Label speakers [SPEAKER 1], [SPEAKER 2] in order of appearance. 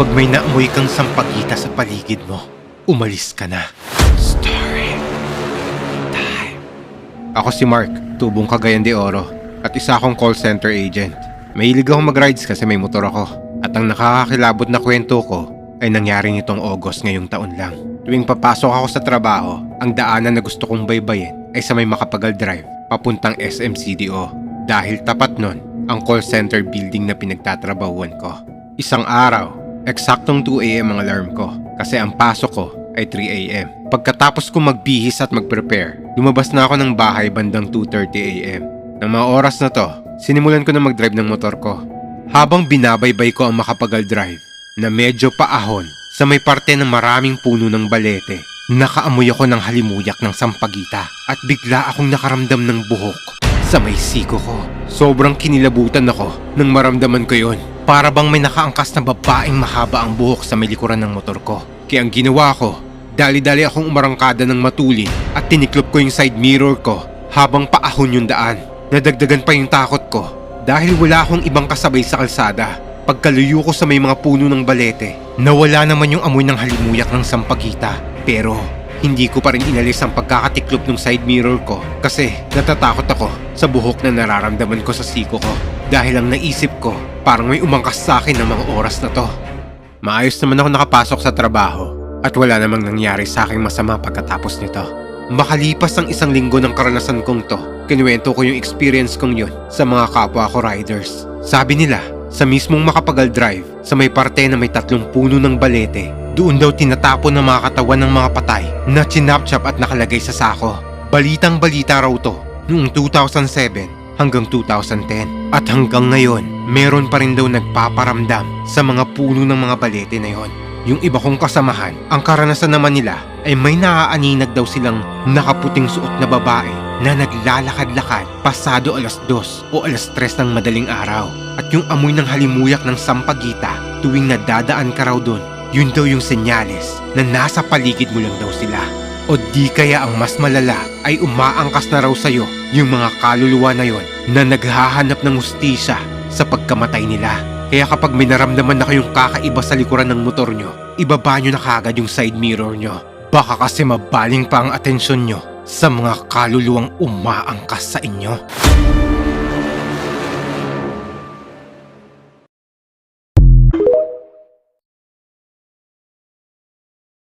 [SPEAKER 1] Kapag may naamoy kang sampagita sa paligid mo, umalis ka na. Story time. Ako si Mark, tubong Cagayan de Oro, at isa akong call center agent. Mahilig akong mag-rides kasi may motor ako. At ang nakakakilabot na kwento ko ay nangyari nitong August ngayong taon lang. Tuwing papasok ako sa trabaho, ang daanan na gusto kong baybayin ay sa may Makapagal Drive, papuntang SMCDO. Dahil tapat nun, ang call center building na pinagtatrabahuan ko. Isang araw, eksaktong 2 AM ang alarm ko kasi ang pasok ko ay 3 AM. Pagkatapos ko magbihis at mag-prepare, lumabas na ako ng bahay bandang 2:30 AM. Nang mga oras na to, sinimulan ko na mag-drive ng motor ko. Habang binabaybay ko ang Makapagal Drive na medyo paahon sa may parte ng maraming puno ng balete, nakaamoy ako ng halimuyak ng sampagita at bigla akong nakaramdam ng buhok sa may siko ko. Sobrang kinilabutan ako nang maramdaman ko yon. Para bang may nakaangkas na babaeng mahaba ang buhok sa may likuran ng motor ko. Kaya ang ginawa ko, dali-dali akong umarangkada ng matulin at tiniklop ko yung side mirror ko habang paahon yung daan. Nadagdagan pa yung takot ko dahil wala akong ibang kasabay sa kalsada. Pagkaluyo ko sa may mga puno ng balete, nawala naman yung amoy ng halimuyak ng sampagita. Pero hindi ko pa rin inalis ang pagkakatiklop ng side mirror ko kasi natatakot ako sa buhok na nararamdaman ko sa siko ko. Dahil ang naisip ko, parang may umangkas sa akin ng mga oras na to. Maayos naman ako nakapasok sa trabaho at wala namang nangyari sa aking masama pagkatapos nito. Makalipas ang 1 linggo ng karanasan kong to, kinuwento ko yung experience kong yun sa mga kapwa ko riders. Sabi nila, sa mismong Makapagal Drive, sa may parte na may 3 puno ng balete, doon daw tinatapon ng mga katawan ng mga patay na chinapchap at nakalagay sa sako. Balitang-balita raw to noong 2007 hanggang 2010. At hanggang ngayon, meron pa rin daw nagpaparamdam sa mga puno ng mga balete na yon. Yung iba kong kasamahan, ang karanasan naman nila ay may naaaninag daw silang nakaputing suot na babae na naglalakad-lakad pasado 2:00 o 3:00 ng madaling araw. At yung amoy ng halimuyak ng sampagita tuwing nadadaan ka raw doon, yun daw yung senyales na nasa paligid mo lang daw sila. O di kaya ang mas malala ay umaangkas na raw sa'yo yung mga kaluluwa na yon na naghahanap ng hustisya sa pagkamatay nila. Kaya kapag may naramdaman na kayong kakaiba sa likuran ng motor nyo, ibaba nyo na kagad yung side mirror nyo. Baka kasi mabaling pa ang atensyon nyo sa mga kaluluwang umaangkas sa inyo.